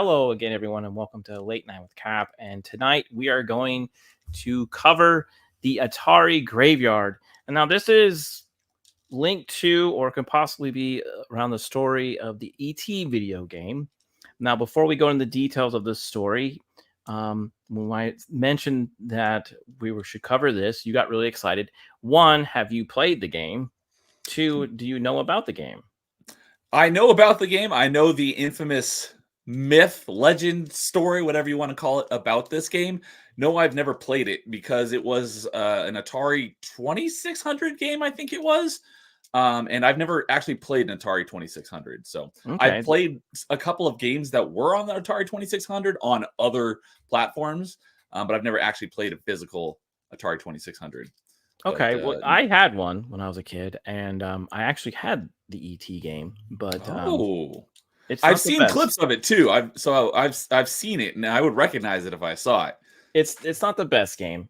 Hello again, everyone, and welcome to Late Night with Cap. And tonight we are going to cover the Atari Graveyard. And now this is linked to, or can possibly be around the story of the ET video game. Now, before we go into the details of this story, when I mentioned that should cover this, you got really excited. One, have you played the game? Two, do you know about the game? I know about the game. I know the infamous myth, legend, story, whatever you want to call it, about this game. No, I've never played it because it was an Atari 2600 game, I think it was. And I've never actually played an Atari 2600. So I've Okay. played a couple of games that were on the Atari 2600 on other platforms, but I've never actually played a physical Atari 2600. Okay, But well, I had one when I was a kid, and I actually had the ET game, but oh, it's I've not the seen best. clips of it too. I've seen it, and I would recognize it if I saw it. It's not the best game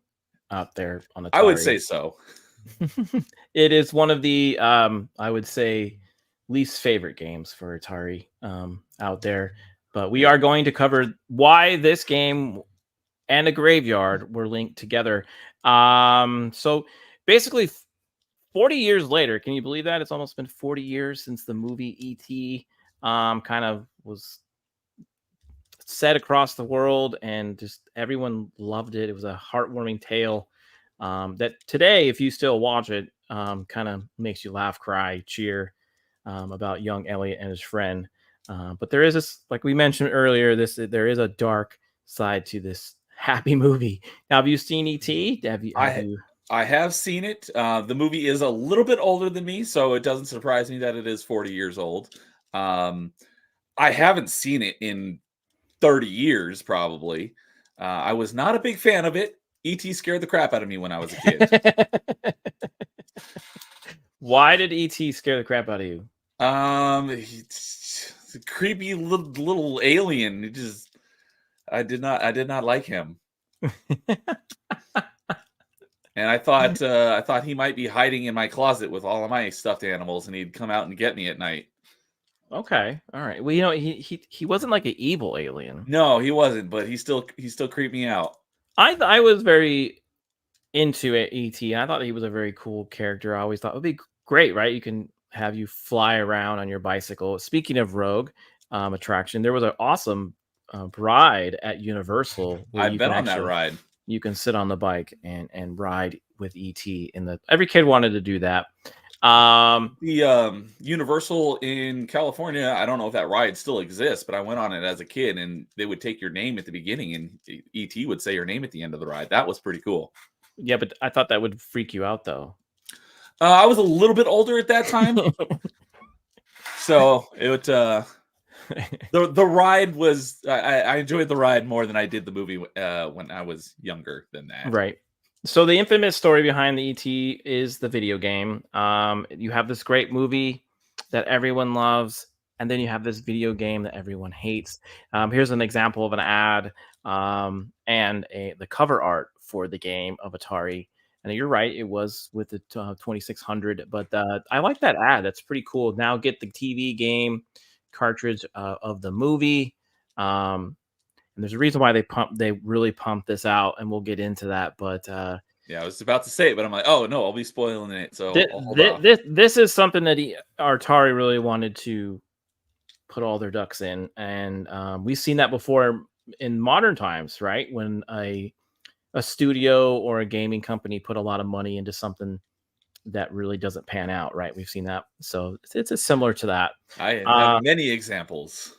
out there on I would Atari. say so. It is one of the I would say least favorite games for Atari out there. But we are going to cover why this game and a graveyard were linked together. So basically 40 years later, can you believe that? It's almost been 40 years since the movie E.T. Kind of was set across the world, and just everyone loved it. It was a heartwarming tale that today, if you still watch it, kind of makes you laugh, cry, cheer about young Elliot and his friend. But there is this, like we mentioned earlier, there is a dark side to this happy movie. Now, have you seen E.T.? Have I you? I have seen it. The movie is a little bit older than me, so it doesn't surprise me that it is 40 years old. Um, I haven't seen it in 30 years, probably. I was not a big fan of it. E.T. scared the crap out of me when I was a kid. Why did E.T. scare the crap out of you? He's a creepy little alien. I did not like him. And I thought he might be hiding in my closet with all of my stuffed animals, and he'd come out and get me at night. Okay, all right. Well, he wasn't like an evil alien. No, he wasn't, but he still creeped me out. I was very into it, ET. I thought he was a very cool character. I always thought it would be great, right? You can have you fly around on your bicycle. Speaking of rogue attraction, there was an awesome ride at Universal where I've you been can on that actually ride. you can sit on the bike and ride with ET. In the every kid wanted to do that. Um, The Universal in California, I don't know if that ride still exists, but I went on it as a kid, and they would take your name at the beginning, and ET would say your name at the end of the ride. That was pretty cool. yeah, but I thought that would freak you out though. I was a little bit older at that time, so the ride was I enjoyed the ride more than I did the movie when I was younger than that. Right. So the infamous story behind the ET is the video game. You have this great movie that everyone loves, and then you have this video game that everyone hates. Here's an example of an ad and the cover art for the game of Atari. And you're right, it was with the 2600, but I like that ad. That's pretty cool. Now get the TV game cartridge of the movie. And there's a reason why they really pump this out, and we'll get into that. But Yeah, I was about to say it, but I'm like, oh no, I'll be spoiling it, so this, I'll hold off. this is something that Atari really wanted to put all their ducks in, and we've seen that before in modern times, right? When a studio or a gaming company put a lot of money into something that really doesn't pan out, right? We've seen that, so it's similar to that. I have many examples.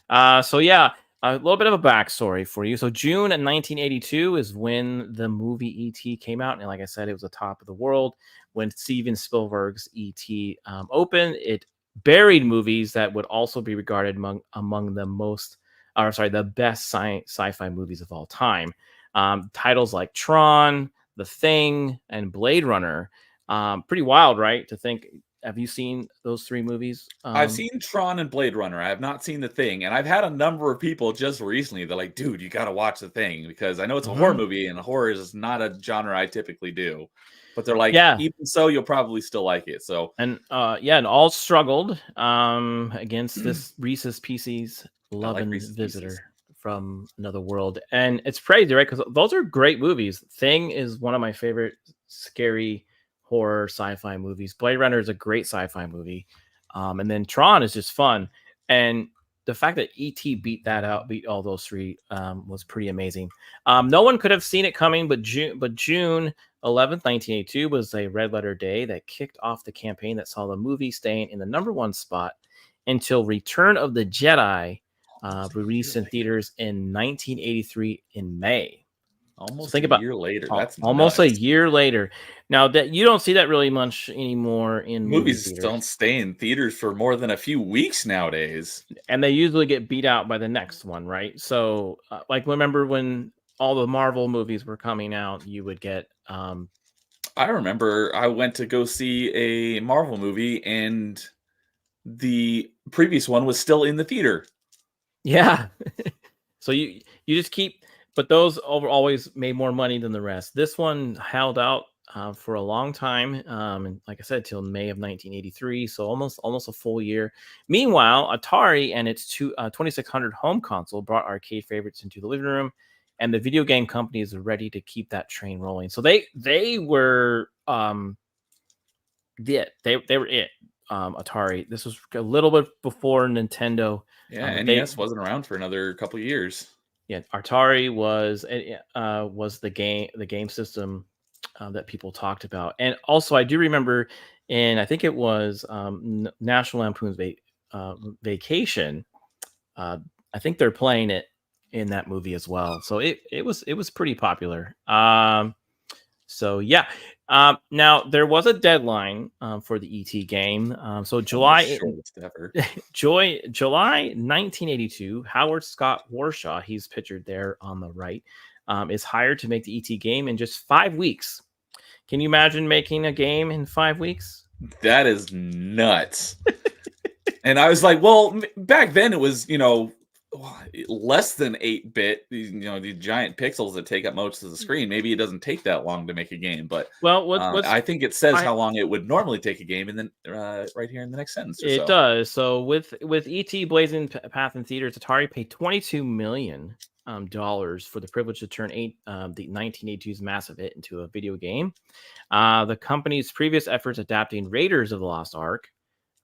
So yeah, a little bit of a backstory for you. So June of 1982 is when the movie E.T. came out, and like I said, it was the top of the world when Steven Spielberg's E.T. Opened. It buried movies that would also be regarded among the best sci-fi movies of all time. Titles like Tron, The Thing, and Blade Runner. Pretty wild, right? To think have you seen those three movies? I've seen Tron and Blade Runner. I have not seen The Thing, and I've had a number of people just recently. They're like, "Dude, you got to watch The Thing," because I know it's a horror Mhm. movie, and horror is not a genre I typically do. But they're like, Yeah, even so, you'll probably still like it. So and yeah, and all struggled against this Reese's Pieces I like loving Reese's Pieces. visitor from another world, and it's crazy, right? Because those are great movies. Thing is one of my favorite scary horror sci-fi movies. Blade Runner is a great sci-fi movie, and then Tron is just fun. And the fact that ET beat all those three was pretty amazing. No one could have seen it coming, but June 11th, 1982 was a red letter day that kicked off the campaign that saw the movie staying in the #1 spot until Return of the Jedi, Almost a year released in later. theaters in 1983 in May. So Almost think a about year later. That's almost a nuts. year later. Now that you don't see that really much anymore in movie Movies theaters, don't stay in theaters for more than a few weeks nowadays. and they usually get beat out by the next one, right? So, like remember when all the Marvel movies were coming out, you would get I remember I went to go see a Marvel movie, and the previous one was still in the theater. yeah. So you just keep, but those always made more money than the rest. This one held out for a long time, and like I said, till May of 1983, so almost a full year. Meanwhile, Atari and its 2600 home console brought arcade favorites into the living room, and the video game companies are ready to keep that train rolling. So they were they were it. Atari. This was a little bit before Nintendo, Yeah, but they NES wasn't around for another couple years. yeah, Atari was the game system that people talked about, and also I do remember, and I think it was National Lampoon's Vacation. Uh, I think they're playing it in that movie as well, so it was pretty popular. So yeah, now there was a deadline for the ET game. So One of the July shortest ever. July 1982, Howard Scott Warshaw, he's pictured there on the right, is hired to make the ET game in just 5 weeks. Can you imagine making a game in 5 weeks? That is nuts. And I was like, well, back then it was, less than 8-bit, these giant pixels that take up most of the screen. Maybe it doesn't take that long to make a game, but Well, what's I think it says I how long it would normally take a game, and then right here in the next sentence or it so. does. So with ET blazing path in theaters, Atari paid $22 million dollars for the privilege to turn the 1982's massive hit into a video game. The company's previous efforts adapting Raiders of the Lost Ark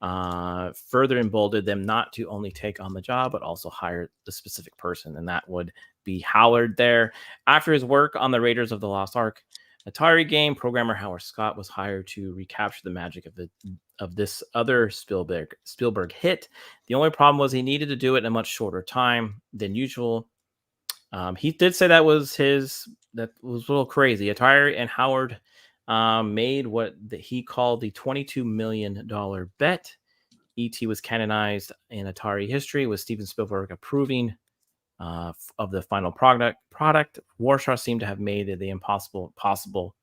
further emboldened them not to only take on the job, but also hire the specific person, and that would be Howard there. After his work on the Raiders of the Lost Ark Atari game, programmer Howard Scott was hired to recapture the magic of this other Spielberg hit. The only problem was he needed to do it in a much shorter time than usual. He did say that was a little crazy. Atari and Howard made what he called the $22 million bet. ET was canonized in Atari history, with Steven Spielberg approving of the final product. Warshaw seemed to have made the impossible possible,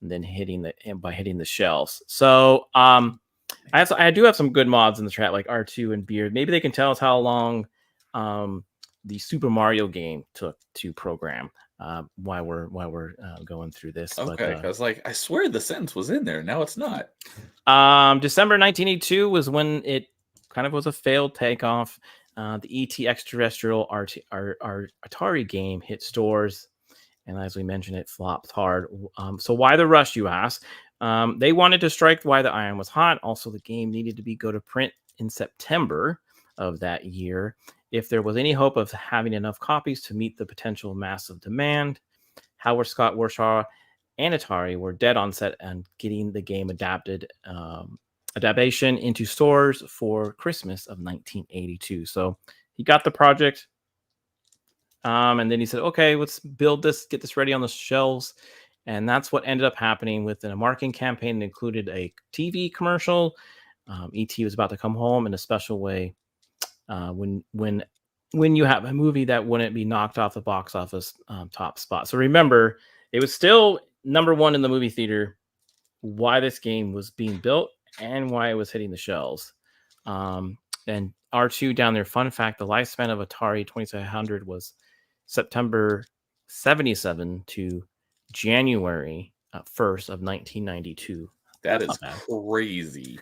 and then hitting the shelves. So I do have some good mods in the chat, like R2 and Beard. Maybe they can tell us how long the Super Mario game took to program. While we're going through this, Okay, I was like, I swear the sentence was in there. Now it's not. December 1982 was when it kind of was a failed takeoff. The ET extraterrestrial Atari game hit stores, and as we mentioned, it flopped hard. So why the rush, you ask? They wanted to strike while the iron was hot. Also, the game needed to go to print in September of that year if there was any hope of having enough copies to meet the potential massive demand. Howard Scott Warshaw and Atari were dead on set and getting the game adaptation into stores for Christmas of 1982. So he got the project, and then he said, "Okay, let's build this, get this ready on the shelves." And that's what ended up happening within a marketing campaign that included a TV commercial. ET was about to come home in a special way. When you have a movie that wouldn't be knocked off the box office top spot. So remember, it was still #1 in the movie theater why this game was being built, and why it was hitting the shelves. And R2 down there, fun fact, the lifespan of Atari 2700 was September 77 to January 1st of 1992. That That's is not bad. crazy.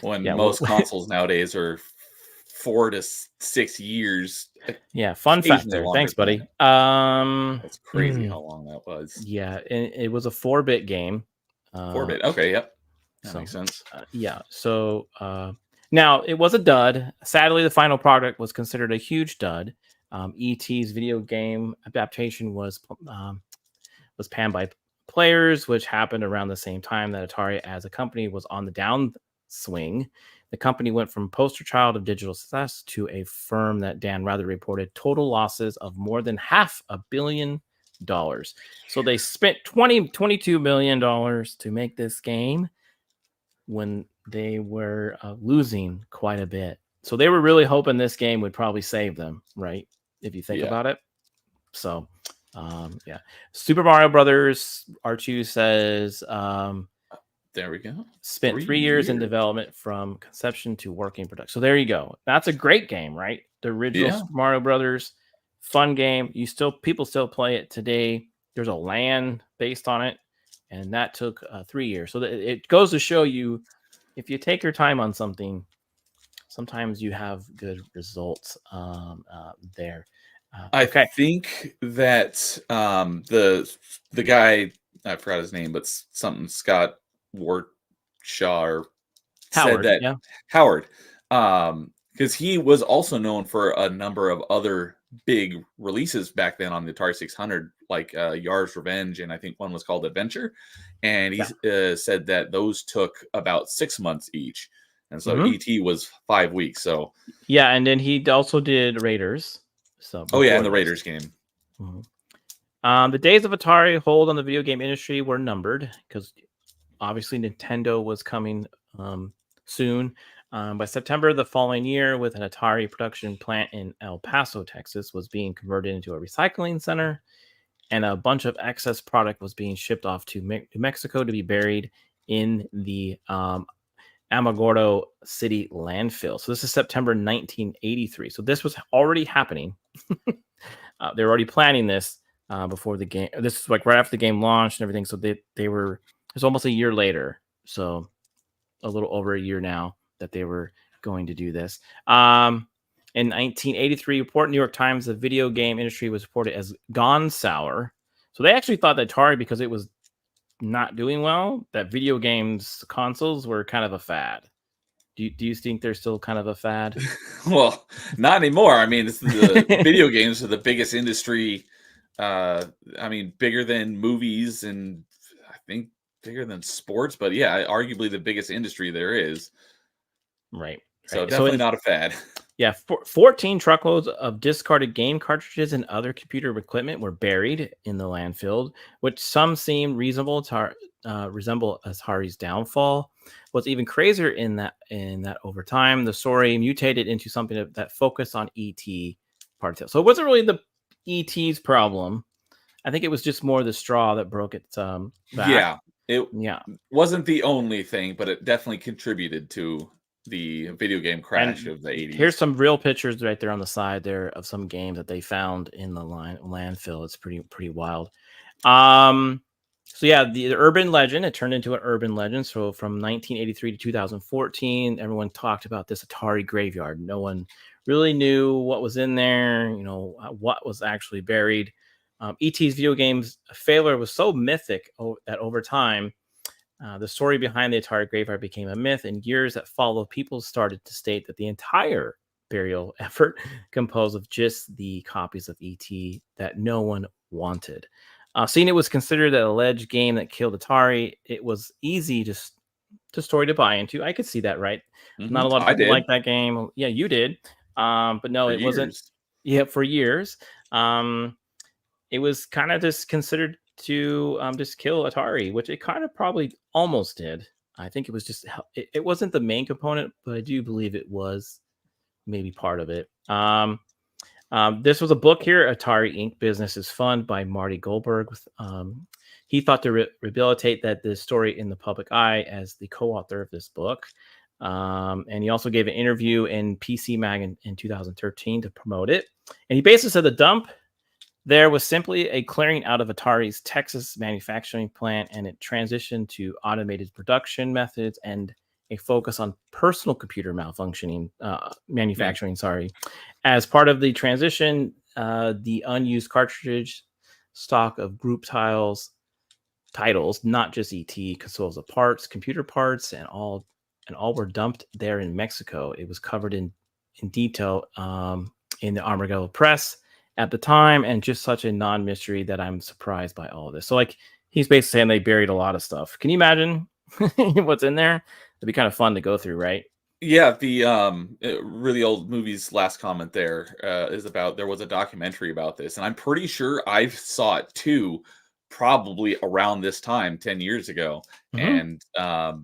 When Yeah, most consoles nowadays are 4 to 6 years, yeah, fun fact occasionally there. longer Thanks, than buddy. that. That's crazy how long that was. Yeah, it was a 4-bit game. 4-bit. Okay, yep. That So makes sense. yeah, so now it was a dud. Sadly, the final product was considered a huge dud. ET's video game adaptation was panned by players, which happened around the same time that Atari as a company was on the downswing. The company went from poster child of digital success to a firm that Dan Rather reported total losses of more than $500 million. So they spent $22 million to make this game when they were losing quite a bit. So they were really hoping this game would probably save them, right? If you think Yeah. about it. So, yeah. Super Mario Brothers R2 says There we go. spent 3 years in development from conception to working production. So there you go. That's a great game, right? The original Yeah. Super Mario Brothers, fun game. People still play it today. There's a LAN based on it, and that took 3 years. So it goes to show you, if you take your time on something, sometimes you have good results there. I Okay. think that the guy, I forgot his name, but something Scott Wartshaw said Howard, that yeah. Howard, because he was also known for a number of other big releases back then on the Atari 600, like Yar's Revenge, and I think one was called Adventure. And he said that those took about 6 months each, and so ET was 5 weeks. So yeah, and then he also did Raiders. So oh yeah, and the those. Raiders game. The days of Atari hold on the video game industry were numbered because obviously Nintendo was coming soon. By September the following year, with an Atari production plant in El Paso, Texas, was being converted into a recycling center, and a bunch of excess product was being shipped off to New Mexico to be buried in the Alamogordo City landfill. So this is September 1983. So this was already happening. They were already planning this before the game. This is like right after the game launched and everything. So they were. It's almost a year later. So a little over a year now that they were going to do this. In 1983, report New York Times, the video game industry was reported as gone sour. So they actually thought that Atari, because it was not doing well, that video games consoles were kind of a fad. Do you think they're still kind of a fad? Well, not anymore. I mean, the video games are the biggest industry. I mean, bigger than movies, and I think bigger than sports. But yeah, arguably the biggest industry there is. Right. So definitely not a fad. Yeah, 14 truckloads of discarded game cartridges and other computer equipment were buried in the landfill, which some seem reasonable to resemble Atari's downfall. What's even crazier in that over time, the story mutated into something that focused on ET part. So it wasn't really the ET's problem. I think it was just more the straw that broke its back. Yeah, it Yeah. wasn't the only thing, but it definitely contributed to the video game crash of the 80s. Here's some real pictures right there on the side there of some games that they found in the landfill. It's pretty wild. So yeah, the urban legend, it turned into an urban legend. So from 1983 to 2014, everyone talked about this Atari graveyard. No one really knew what was in there, what was actually buried. ET's video games failure was so mythic that over time, the story behind the Atari graveyard became a myth. In years that followed, people started to state that the entire burial effort composed of just the copies of ET that no one wanted. Seeing it was considered an alleged game that killed Atari, it was easy to story to buy into. I could see that, right? Not a lot of people like that game. Yeah, you did. But no, it wasn't. Yeah, for years. It was kind of just considered to just kill Atari, which it kind of probably almost did. I think it was just it wasn't the main component, but I do believe it was maybe part of it. This was a book here, Atari Inc. Business is Fun by Marty Goldberg. He thought to rehabilitate this story in the public eye as the co-author of this book. And he also gave an interview in PC Mag in 2013 to promote it. And he basically said the dump there was simply a clearing out of Atari's Texas manufacturing plant, and it transitioned to automated production methods and a focus on personal computer manufacturing. Sorry, as part of the transition, the unused cartridge stock of group titles, not just ET, consoles of parts, computer parts, and all were dumped there in Mexico. It was covered in detail in the Armadillo Press at the time, and just such a non-mystery that I'm surprised by all of this. So, like, he's basically saying they buried a lot of stuff. Can you imagine what's in there? It'd be kind of fun to go through, right? Yeah, the really old movie's last comment there is about there was a documentary about this, and I'm pretty sure I saw it too, probably around this time 10 years ago. And I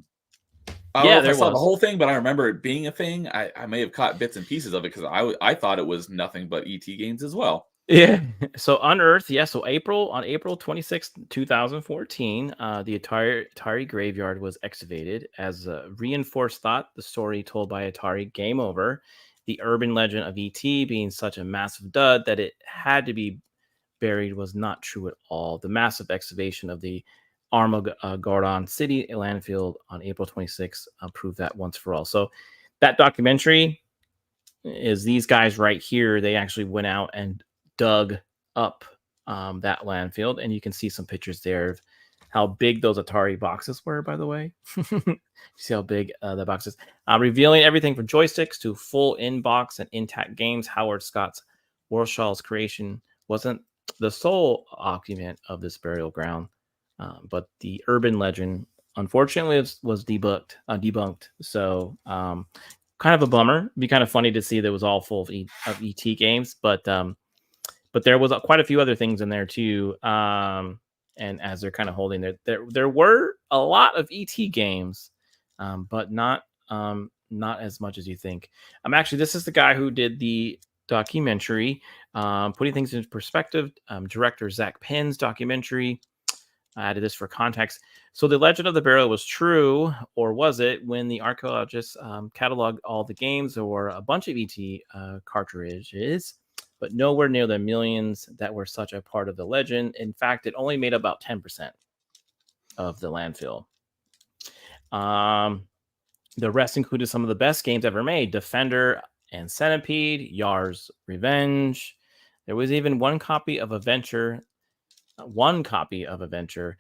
don't know Yeah, if I there saw the was. whole thing, but I remember it being a thing. I may have caught bits and pieces of it because I thought it was nothing but ET games as well. Yeah. So Unearthed, yeah. So on April 26th, 2014, the Atari graveyard was excavated as a reinforced thought. The story told by Atari Game Over, the urban legend of ET being such a massive dud that it had to be buried, was not true at all. The massive excavation of the Armageddon City landfill on April 26th proved that once for all. So that documentary is these guys right here. They actually went out and dug up that landfill, and you can see some pictures there of how big those Atari boxes were, by the way. You see how big the box is. Revealing everything from joysticks to full in-box and intact games. Howard Scott's Warshaw's creation wasn't the sole occupant of this burial ground, but the urban legend, unfortunately, was debunked. So kind of a bummer. It'd be kind of funny to see that it was all full of ET games, but there was quite a few other things in there too. And as they're kind of holding there were a lot of ET games, but not as much as you think. Actually, this is the guy who did the documentary, putting things into perspective. Director Zach Penn's documentary. I added this for context. So the legend of the barrel was true, or was it? When the archaeologists cataloged all the games, there were a bunch of ET cartridges, but nowhere near the millions that were such a part of the legend. In fact, it only made about 10% of the landfill. The rest included some of the best games ever made: Defender and Centipede, Yar's Revenge. There was even one copy of Adventure. The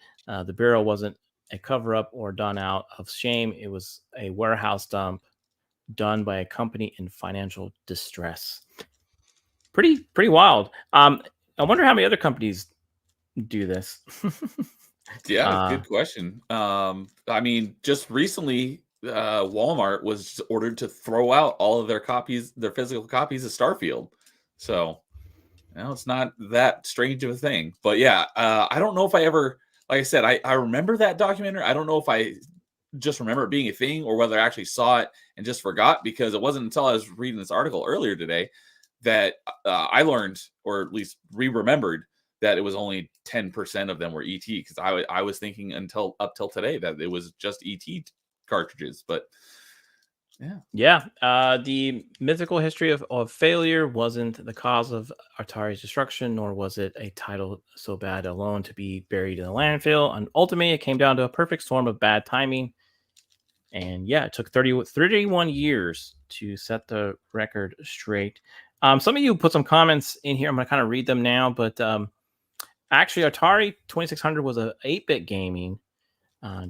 barrel wasn't a cover-up or done out of shame. It was a warehouse dump done by a company in financial distress. Pretty wild. I wonder how many other companies do this. Yeah, good question. I mean, just recently, Walmart was ordered to throw out all of their physical copies of Starfield. So, it's not that strange of a thing. But yeah, I don't know if I ever, like I said, I remember that documentary. I don't know if I just remember it being a thing or whether I actually saw it and just forgot, because it wasn't until I was reading this article earlier today that I learned, or at least remembered, that it was only 10% of them were ET, because I was thinking up till today that it was just ET cartridges. But yeah. The mythical history of failure wasn't the cause of Atari's destruction, nor was it a title so bad alone to be buried in the landfill. And ultimately, it came down to a perfect storm of bad timing. And yeah, it took 31 years to set the record straight. Some of you put some comments in here. I'm going to kind of read them now, but actually, Atari 2600 was a 8-bit gaming,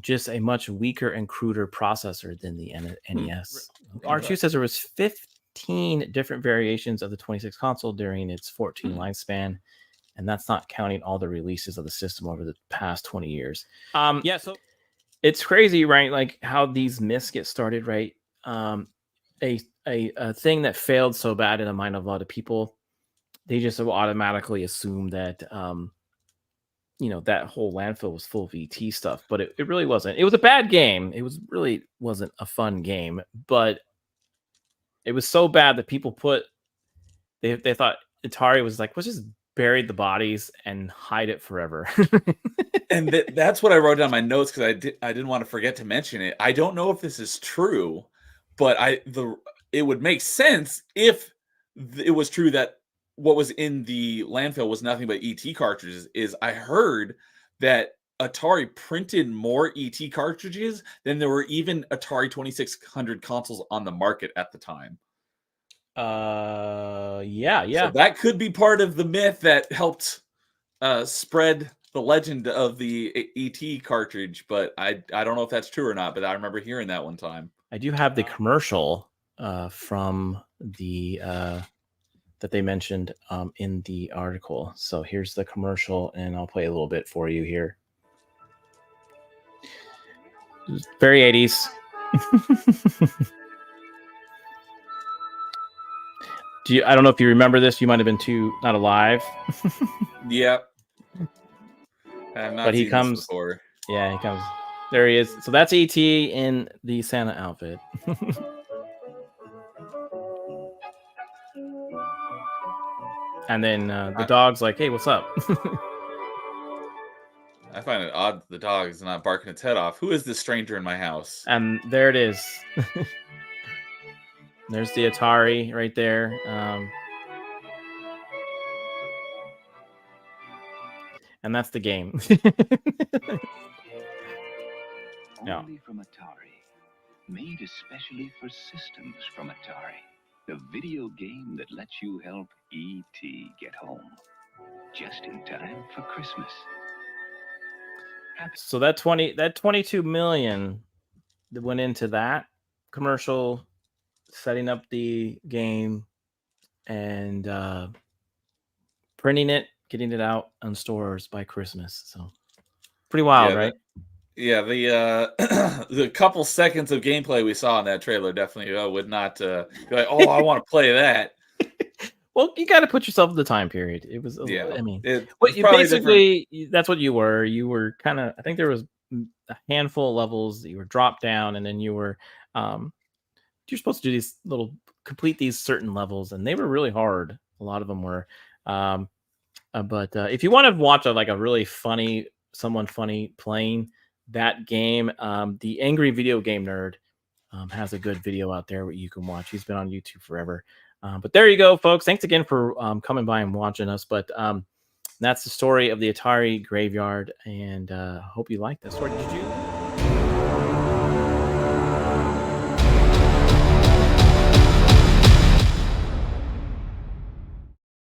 just a much weaker and cruder processor than the NES. R2 says there was 15 different variations of the 26 console during its 14 lifespan, and that's not counting all the releases of the system over the past 20 years. Yeah, so it's crazy, right? Like how these myths get started, right? A thing that failed so bad in the mind of a lot of people, they just will automatically assume that that whole landfill was full of ET stuff, but it really wasn't. It was a bad game. It really wasn't a fun game, but it was so bad that people they thought Atari was like, let's just buried the bodies and hide it forever. And that's what I wrote down my notes because I didn't want to forget to mention it. I don't know if this is true, but it would make sense if it was true that what was in the landfill was nothing but ET cartridges. Is I heard that Atari printed more ET cartridges than there were even Atari 2600 consoles on the market at the time. Yeah. So that could be part of the myth that helped spread the legend of the ET cartridge, but I don't know if that's true or not, but I remember hearing that one time. I do have the commercial from the that they mentioned in the article. So here's the commercial, and I'll play a little bit for you here. Very 80s. I don't know if you remember this. You might have been not alive. Yep. I've not seen this before. Yeah, he comes. There he is. So that's ET in the Santa outfit. And then the dog's like, "Hey, what's up?" I find it odd the dog is not barking its head off. Who is this stranger in my house? And there it is. There's the Atari right there. And that's the game. Only from Atari. Made especially for systems from Atari. The video game that lets you help E.T. get home. Just in time for Christmas. So that 22 million that went into that commercial, setting up the game and printing it, getting it out on stores by Christmas. So pretty wild, right? Yeah, the couple seconds of gameplay we saw in that trailer definitely would not be like, oh, I want to play that. Well, you got to put yourself in the time period. It was, yeah. I mean, basically that's what you were. You were kind of, I think there was a handful of levels that you were dropped down, and then you were, you're supposed to do complete these certain levels, and they were really hard. A lot of them were. But if you want to watch a really funny, someone funny playing that game, the Angry Video Game Nerd has a good video out there where you can watch. He's been on YouTube forever. But there you go, folks. Thanks again for coming by and watching us. But that's the story of the Atari graveyard, and hope you like that story. Did you?